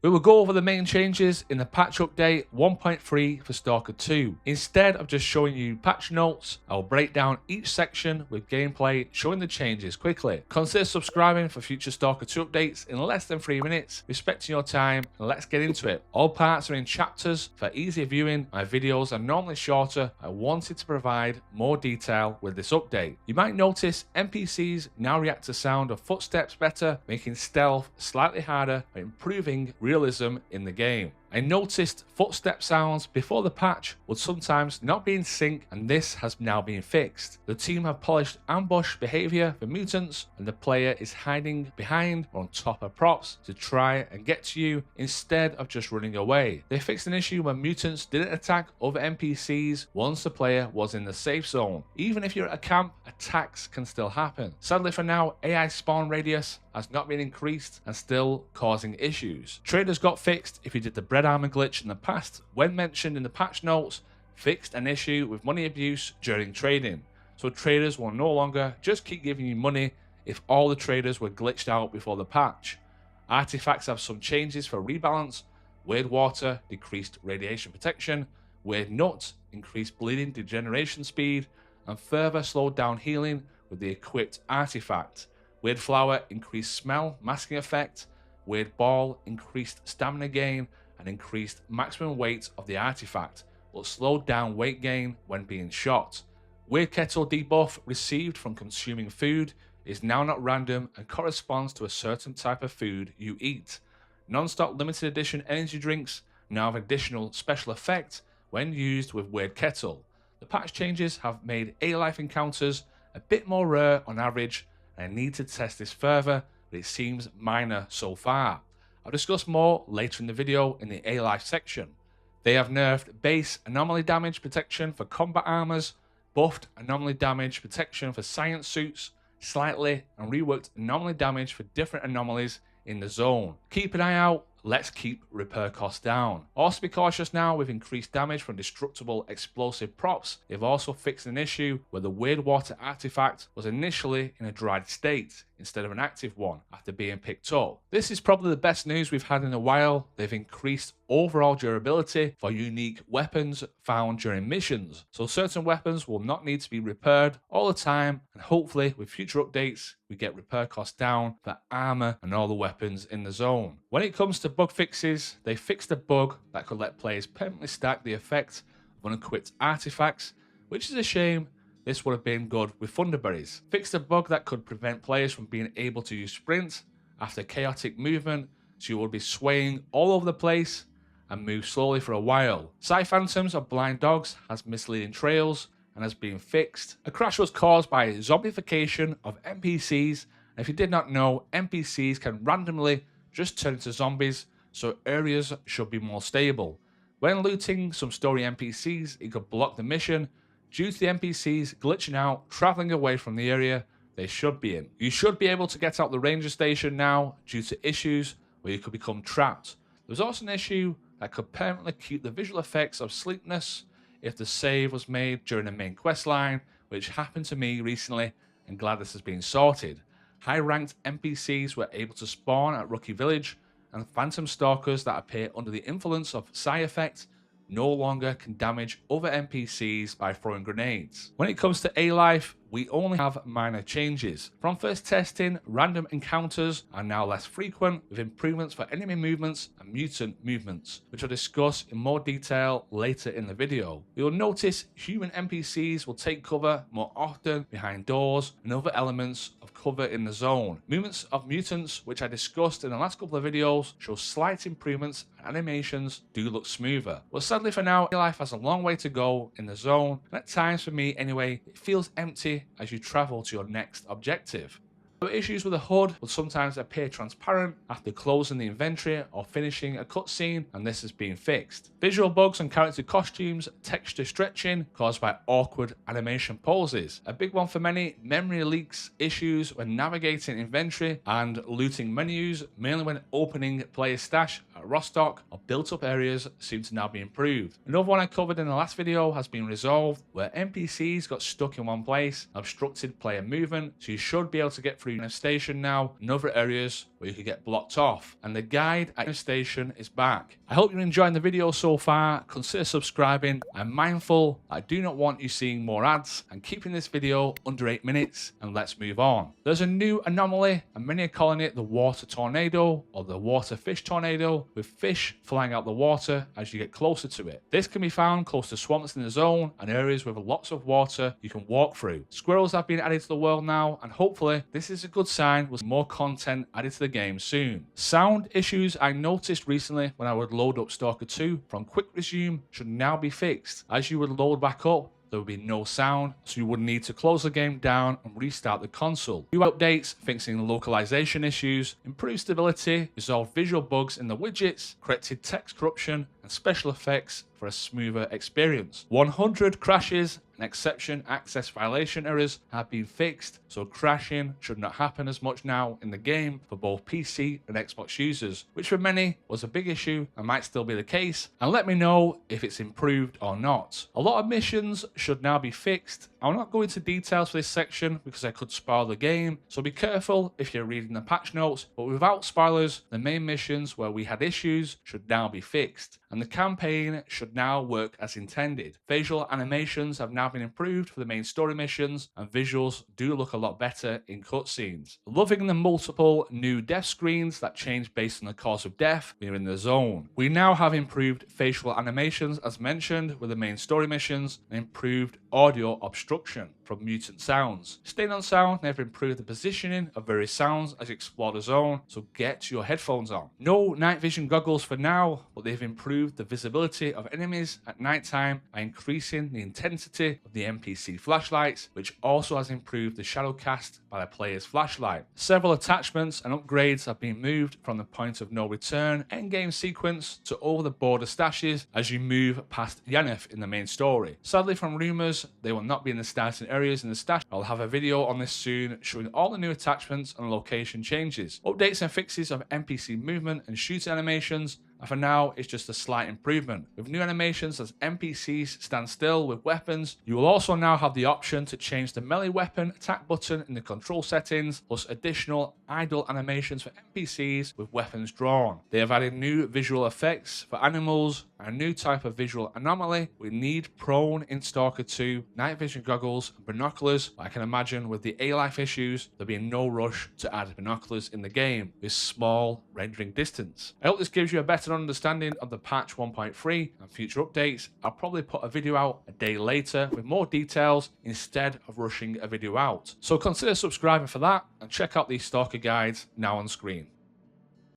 We will go over the main changes in the patch update 1.3 for Stalker 2. Instead of just showing you patch notes, I'll break down each section with gameplay showing the changes quickly. Consider subscribing for future Stalker 2 updates in less than 3 minutes, respecting your time, and let's get into it. All parts are in chapters for easier viewing. My videos are normally shorter. I wanted to provide more detail with this update. You might notice NPCs now react to sound of footsteps better, making stealth slightly harder and improving realism in the game. I noticed footstep sounds before the patch would sometimes not be in sync, and this has now been fixed. The team have polished ambush behavior for mutants, and the player is hiding behind or on top of props to try and get to you instead of just running away. They fixed an issue when mutants didn't attack other NPCs once the player was in the safe zone. Even if you're at a camp, attacks can still happen. Sadly for now, AI spawn radius has not been increased and still causing issues. Traders got fixed if you did the bread armor glitch in the past. When mentioned in the patch notes, fixed an issue with money abuse during trading. So traders will no longer just keep giving you money if all the traders were glitched out before the patch. Artifacts have some changes for rebalance. Weird water decreased radiation protection. Weird nut increased bleeding degeneration speed and further slowed down healing with the equipped artifact. Weird flower increased smell masking effect. Weird ball increased stamina gain and increased maximum weight of the artifact, but slowed down weight gain when being shot. Weird kettle debuff received from consuming food is now not random and corresponds to a certain type of food you eat. Non-stop limited edition energy drinks now have additional special effect when used with Weird Kettle. The patch changes have made A-Life encounters a bit more rare on average, and I need to test this further, but it seems minor so far. I'll discuss more later in the video in the A-Life section. They have nerfed base anomaly damage protection for combat armors, buffed anomaly damage protection for science suits slightly, and reworked anomaly damage for different anomalies in the zone. Keep an eye out. Let's keep repair costs down. Also be cautious now with increased damage from destructible explosive props. They've also fixed an issue where the weird water artifact was initially in a dried state instead of an active one after being picked up. This is probably the best news we've had in a while. They've increased overall durability for unique weapons found during missions, so certain weapons will not need to be repaired all the time, and hopefully with future updates we get repair costs down for armor and all the weapons in the zone. When it comes to bug fixes, they fixed a bug that could let players permanently stack the effect of unequipped artifacts, which is a shame. This would have been good with Thunderberries. Fixed a bug that could prevent players from being able to use sprint after chaotic movement, so you would be swaying all over the place and move slowly for a while. Psy Phantoms of Blind Dogs has misleading trails and has been fixed. A crash was caused by zombification of NPCs, and if you did not know, NPCs can randomly just turn into zombies, so areas should be more stable. When looting some story NPCs, it could block the mission due to the NPCs glitching out, traveling away from the area they should be in. You should be able to get out the ranger station now due to issues where you could become trapped. There's also an issue that could permanently keep the visual effects of sleepiness if the save was made during the main quest line, which happened to me recently, and glad this has been sorted. High-ranked NPCs were able to spawn at Rookie Village, and phantom stalkers that appear under the influence of Psy effect no longer can damage other NPCs by throwing grenades. When it comes to A-Life, we only have minor changes. From first testing, random encounters are now less frequent, with improvements for enemy movements and mutant movements, which I'll discuss in more detail later in the video. You'll notice human NPCs will take cover more often behind doors and other elements of cover in the zone. Movements of mutants, which I discussed in the last couple of videos, show slight improvements and animations do look smoother. But sadly for now, A-Life has a long way to go in the zone, and at times for me anyway, it feels empty as you travel to your next objective. Issues with the HUD will sometimes appear transparent after closing the inventory or finishing a cutscene, and this has been fixed. Visual bugs and character costumes, texture stretching caused by awkward animation poses. A big one for many, memory leaks issues when navigating inventory and looting menus, mainly when opening player stash at Rostock or built up areas seem to now be improved. Another one I covered in the last video has been resolved, where NPCs got stuck in one place, obstructed player movement, so you should be able to get through improved station now in other areas where you could get blocked off, and the guide at your station is back. I hope you're enjoying the video so far. Consider subscribing. I'm mindful I do not want you seeing more ads, and keeping this video under 8 minutes, and let's move on. There's a new anomaly, and many are calling it the water tornado or the water fish tornado, with fish flying out the water as you get closer to it. This can be found close to swamps in the zone and areas with lots of water you can walk through. Squirrels have been added to the world now, and hopefully this is a good sign with more content added to the game soon. Sound issues I noticed recently when I would load up Stalker 2 from quick resume should now be fixed. As you would load back up, there would be no sound, so you would need to close the game down and restart the console. New updates fixing localization issues, improved stability, resolved visual bugs in the widgets, corrected text corruption, and special effects for a smoother experience. 100 crashes and exception access violation errors have been fixed, so crashing should not happen as much now in the game for both PC and Xbox users, which for many was a big issue and might still be the case, and let me know if it's improved or not. A lot of missions should now be fixed. I'll not go into details for this section because I could spoil the game, so be careful if you're reading the patch notes, but without spoilers, the main missions where we had issues should now be fixed, and the campaign should now work as intended. Facial animations have now been improved for the main story missions, and visuals do look a lot better in cutscenes. Loving the multiple new death screens that change based on the cause of death when you're in the zone. We now have improved facial animations as mentioned with the main story missions, and improved audio obstruction from mutant sounds. Staying on sound, they've improved the positioning of various sounds as you explore the zone, so get your headphones on. No night vision goggles for now, but they've improved the visibility of enemies at night time by increasing the intensity of the NPC flashlights, which also has improved the shadow cast by the player's flashlight. Several attachments and upgrades have been moved from the point of no return endgame sequence to over the border stashes as you move past Yennefer in the main story. Sadly, from rumors, they will not be in the starting areas in the stash. I'll have a video on this soon showing all the new attachments and location changes, updates and fixes of NPC movement and shooting animations, and for now it's just a slight improvement. With new animations as NPCs stand still with weapons, you will also now have the option to change the melee weapon attack button in the control settings, plus additional idle animations for NPCs with weapons drawn. They have added new visual effects for animals and a new type of visual anomaly. We need prone in Stalker 2, night vision goggles and binoculars, but I can imagine with the A-life issues there'll be no rush to add binoculars in the game with small rendering distance. I hope this gives you a better understanding of the patch 1.3 and future updates. I'll probably put a video out a day later with more details instead of rushing a video out, so consider subscribing for that and check out these Stalker guides now on screen.